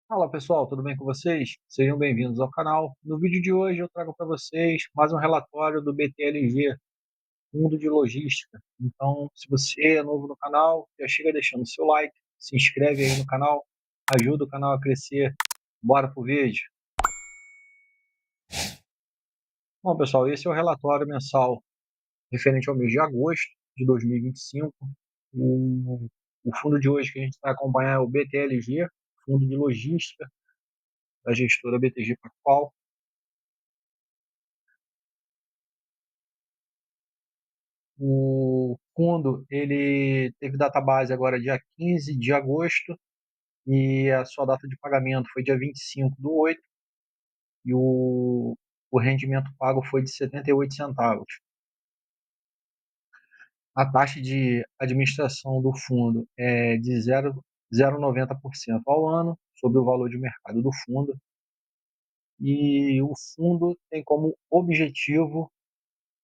Fala pessoal, tudo bem com vocês? Sejam bem-vindos ao canal. No vídeo de hoje eu trago para vocês mais um relatório do BTLG, Fundo de Logística. Então, se você é novo no canal, já chega deixando seu like, se inscreve aí no canal, ajuda o canal a crescer. Bora pro vídeo. Bom pessoal, esse é o relatório mensal referente ao mês de agosto de 2025. O, o fundo de hoje que a gente vai acompanhar é o BTLG, Fundo de Logística da gestora BTG Pactual. O fundo, ele teve data base agora dia 15 de agosto e a sua data de pagamento foi dia 25 do 8 e o rendimento pago foi de 78 centavos. A taxa de administração do fundo é de 0,90% ao ano sobre o valor de mercado do fundo, e o fundo tem como objetivo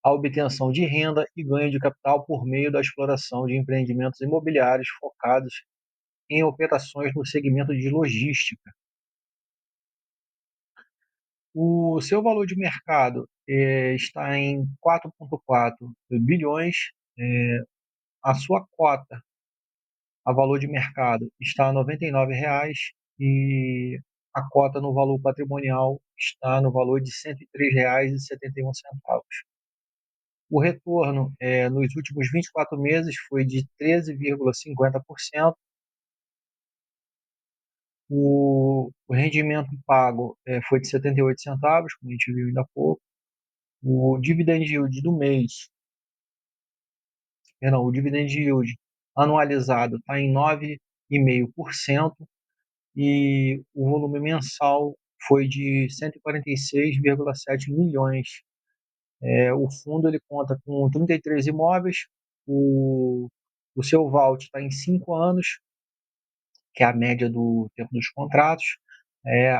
a obtenção de renda e ganho de capital por meio da exploração de empreendimentos imobiliários focados em operações no segmento de logística. O seu valor de mercado está em 4,4 bilhões. A sua cota a valor de mercado está a R$ 99 e a cota no valor patrimonial está no valor de R$ 103,71. O retorno nos últimos 24 meses foi de 13,50%. O rendimento pago foi de 78 centavos, como a gente viu ainda há pouco. O dividend yield do mês, o dividend yield anualizado está em 9,5% e o volume mensal foi de 146,7 milhões. O fundo ele conta com 33 imóveis, o seu vault está em 5 anos, que é a média do tempo dos contratos.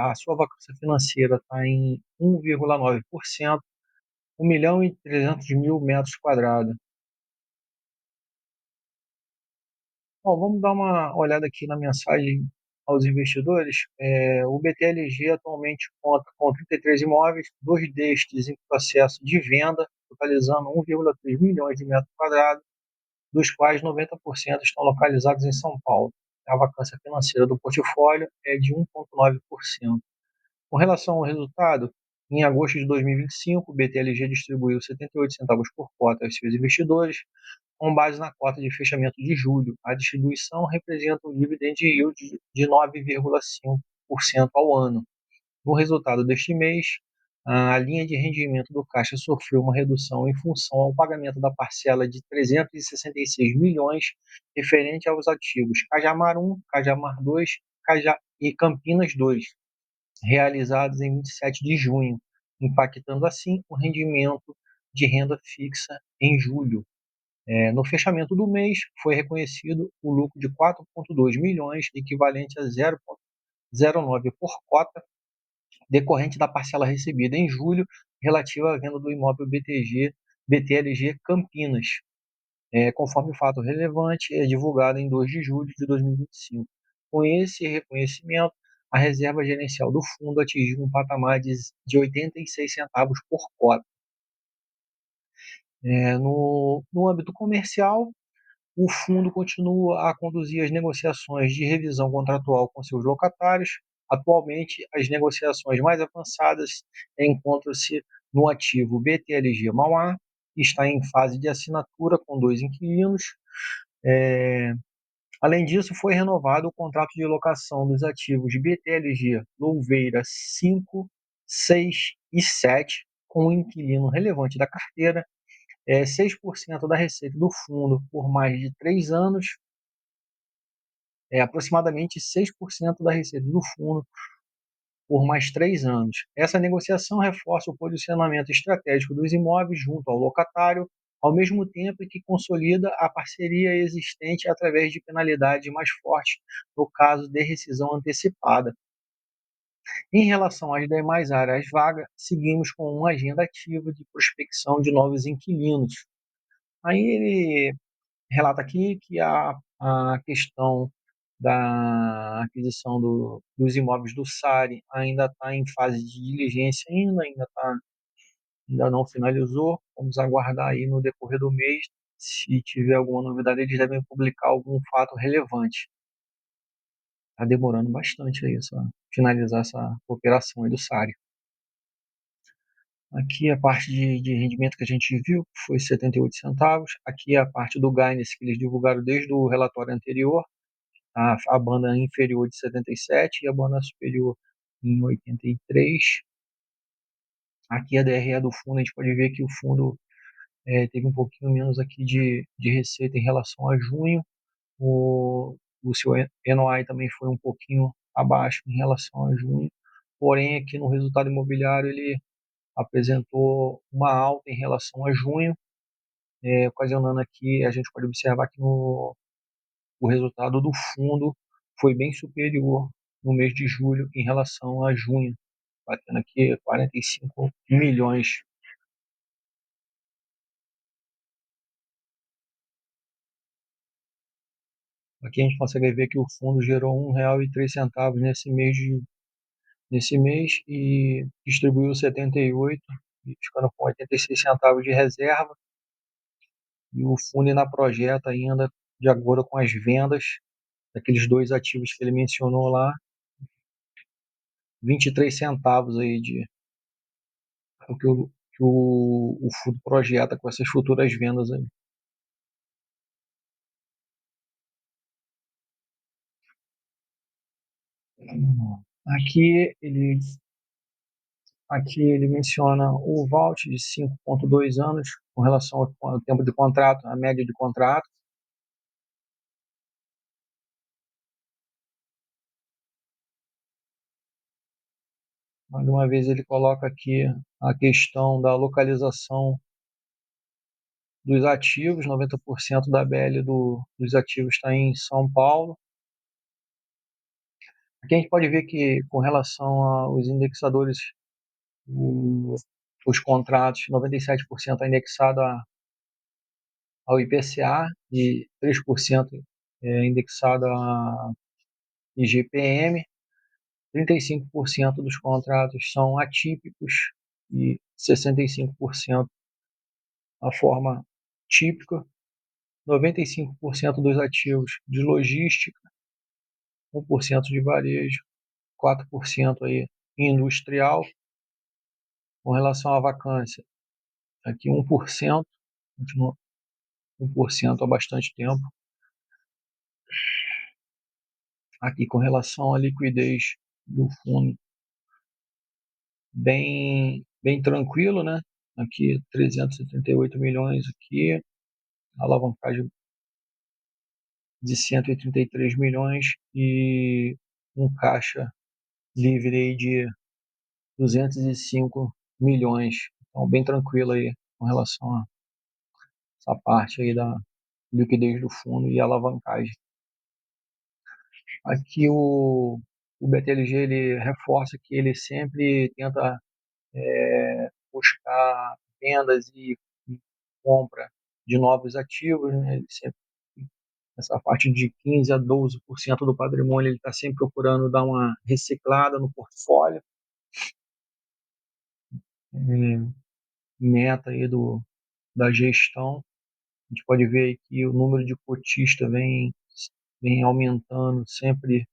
A sua vacância financeira está em 1,9%, 1.300.000 metros quadrados. Bom, vamos dar uma olhada aqui na mensagem aos investidores. O BTLG atualmente conta com 33 imóveis, dois destes em processo de venda, totalizando 1,3 milhões de metros quadrados, dos quais 90% estão localizados em São Paulo. A vacância financeira do portfólio é de 1,9%. Com relação ao resultado, em agosto de 2025, o BTLG distribuiu 78 centavos por cota aos seus investidores, com base na cota de fechamento de julho. A distribuição representa um dividend yield de 9,5% ao ano. No resultado deste mês, a linha de rendimento do caixa sofreu uma redução em função ao pagamento da parcela de 366 milhões referente aos ativos Cajamar 1, Cajamar 2 e Campinas 2, realizados em 27 de junho, impactando assim o rendimento de renda fixa em julho. No fechamento do mês, foi reconhecido o lucro de 4,2 milhões, equivalente a 0,09 por cota, decorrente da parcela recebida em julho, relativa à venda do imóvel BTLG Campinas, conforme o fato relevante é divulgado em 2 de julho de 2025. Com esse reconhecimento, a reserva gerencial do fundo atingiu um patamar de 86 centavos por cota. No âmbito comercial, o fundo continua a conduzir as negociações de revisão contratual com seus locatários. Atualmente, as negociações mais avançadas encontram-se no ativo BTLG Mauá, que está em fase de assinatura com dois inquilinos. Além disso, foi renovado o contrato de locação dos ativos BTLG Louveira 5, 6 e 7, com um inquilino relevante da carteira, 6% da receita do fundo por mais de 3 anos, aproximadamente 6% da receita do fundo por mais 3 anos. Essa negociação reforça o posicionamento estratégico dos imóveis junto ao locatário, ao mesmo tempo que consolida a parceria existente através de penalidades mais fortes no caso de rescisão antecipada. Em relação às demais áreas vagas, seguimos com uma agenda ativa de prospecção de novos inquilinos. Aí ele relata aqui que a questão da aquisição dos imóveis do SARI ainda está em fase de diligência ainda não finalizou. Vamos aguardar aí no decorrer do mês. Se tiver alguma novidade, eles devem publicar algum fato relevante. Está demorando bastante aí finalizar essa operação aí do SARI. Aqui a parte de rendimento que a gente viu foi 78 centavos. Aqui a parte do guidance que eles divulgaram desde o relatório anterior. A banda inferior de 77 e a banda superior em 83. Aqui a DRE do fundo, a gente pode ver que o fundo teve um pouquinho menos aqui de receita em relação a junho. O seu NOI também foi um pouquinho abaixo em relação a junho. Porém, aqui no resultado imobiliário ele apresentou uma alta em relação a junho, ocasionando aqui, a gente pode observar que o resultado do fundo foi bem superior no mês de julho em relação a junho, batendo aqui 45 milhões. Aqui a gente consegue ver que o fundo gerou R$ 1,03 nesse mês e distribuiu 78, ficando com 86 centavos de reserva. E o fundo ainda projeta ainda, de acordo com as vendas daqueles dois ativos que ele mencionou lá, 23 centavos aí de o que o fundo projeta com essas futuras vendas aí. Aqui ele, aqui ele menciona o vault de 5,2 anos com relação ao tempo de contrato, a média de contrato. Mais uma vez ele coloca aqui a questão da localização dos ativos, 90% da BL dos ativos está em São Paulo. Aqui a gente pode ver que, com relação aos indexadores, os contratos, 97% é indexado ao IPCA e 3% é indexado a IGPM. 35% dos contratos são atípicos e 65% a forma típica. 95% dos ativos de logística, 1% de varejo, 4% aí industrial. Com relação à vacância, aqui 1%, continua 1% há bastante tempo. Aqui com relação à liquidez do fundo, bem tranquilo, né? Aqui 378 milhões aqui, alavancagem de 133 milhões e um caixa livre aí de 205 milhões. Então, bem tranquilo aí com relação a essa parte aí da liquidez do fundo e alavancagem. Aqui o BTLG ele reforça que ele sempre tenta buscar vendas e compra de novos ativos, né? Ele sempre, essa parte de 15 a 12% do patrimônio, ele está sempre procurando dar uma reciclada no portfólio. É, meta aí da gestão. A gente pode ver que o número de cotistas vem aumentando sempre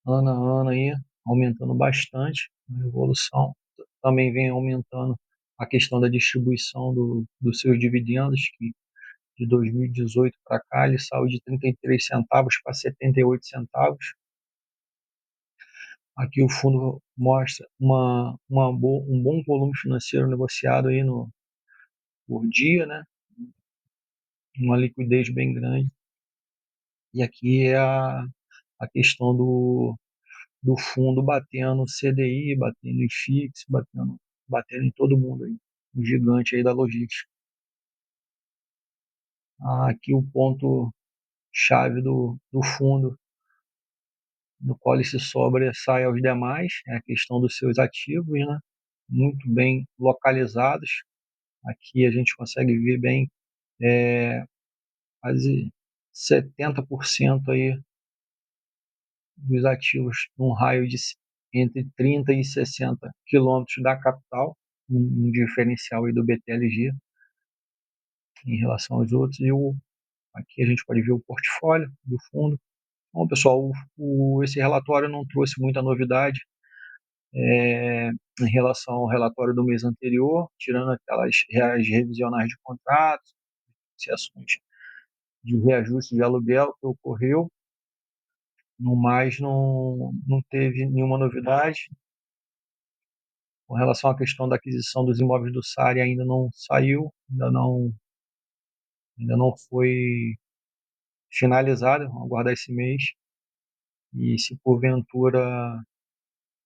ano a ano aí, aumentando bastante a evolução. Também vem aumentando a questão da distribuição dos seus dividendos, que de 2018 para cá ele saiu de 33 centavos para 78 centavos. Aqui o fundo mostra um bom volume financeiro negociado aí por dia, né? Uma liquidez bem grande. E aqui é a questão do fundo batendo CDI, batendo em FIX, batendo em todo mundo aí. Um gigante aí da logística. Aqui o ponto chave do fundo, no qual ele se sobressai aos demais, é a questão dos seus ativos, né? Muito bem localizados. Aqui a gente consegue ver bem quase 70% aí dos ativos num raio de entre 30 e 60 quilômetros da capital, um diferencial aí do BTLG em relação aos outros. Aqui a gente pode ver o portfólio do fundo. Bom, pessoal, esse relatório não trouxe muita novidade em relação ao relatório do mês anterior, tirando aquelas as revisionais de contratos, negociações de reajuste de aluguel que ocorreu. No mais, não teve nenhuma novidade. Com relação à questão da aquisição dos imóveis do SARI, ainda não saiu, ainda não foi finalizado. Vamos aguardar esse mês. E se porventura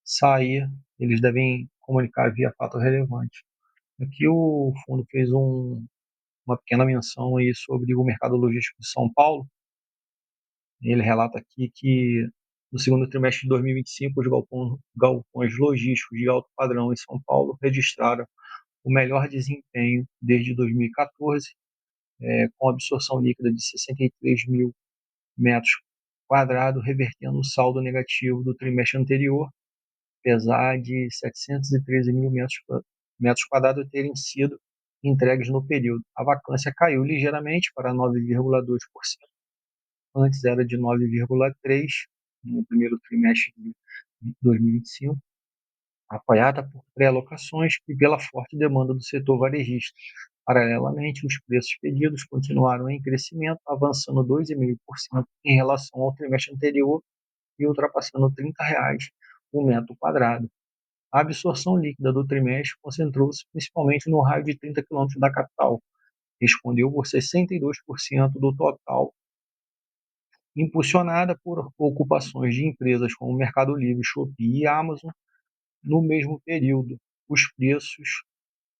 sair, eles devem comunicar via fato relevante. Aqui o fundo fez uma pequena menção aí sobre o mercado logístico de São Paulo. Ele relata aqui que no segundo trimestre de 2025, os galpões logísticos de alto padrão em São Paulo registraram o melhor desempenho desde 2014, com absorção líquida de 63 mil metros quadrados, revertendo o saldo negativo do trimestre anterior, apesar de 713 mil metros quadrados terem sido entregues no período. A vacância caiu ligeiramente para 9,2%, antes era de 9,3% no primeiro trimestre de 2025, apoiada por pré-alocações e pela forte demanda do setor varejista. Paralelamente, os preços pedidos continuaram em crescimento, avançando 2,5% em relação ao trimestre anterior e ultrapassando R$ 30 o metro quadrado. A absorção líquida do trimestre concentrou-se principalmente no raio de 30 quilômetros da capital, respondeu por 62% do total, impulsionada por ocupações de empresas como Mercado Livre, Shopee e Amazon. No mesmo período, os preços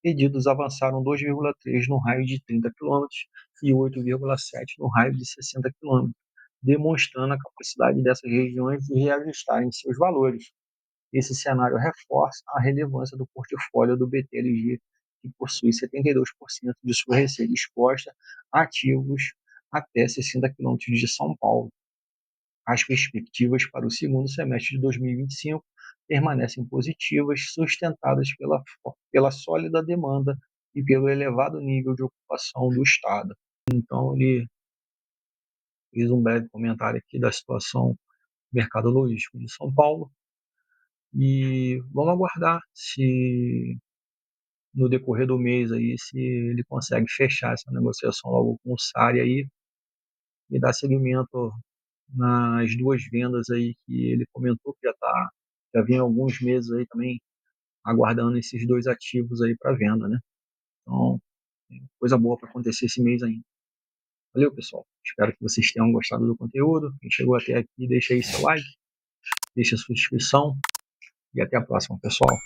pedidos avançaram 2,3 no raio de 30 quilômetros e 8,7 no raio de 60 quilômetros, demonstrando a capacidade dessas regiões de reajustarem seus valores. Esse cenário reforça a relevância do portfólio do BTLG, que possui 72% de sua receita exposta a ativos até 60 quilômetros de São Paulo. As perspectivas para o segundo semestre de 2025 permanecem positivas, sustentadas pela sólida demanda e pelo elevado nível de ocupação do Estado. Então, ele fez um breve comentário aqui da situação do mercado logístico de São Paulo e vamos aguardar se no decorrer do mês aí, se ele consegue fechar essa negociação logo com o SARI aí e dar seguimento nas duas vendas aí que ele comentou que já vem alguns meses aí também aguardando esses dois ativos aí para venda, né? Então, coisa boa para acontecer esse mês ainda. Valeu, pessoal. Espero que vocês tenham gostado do conteúdo. Quem chegou até aqui, deixa aí seu like, deixa sua inscrição e até a próxima, pessoal.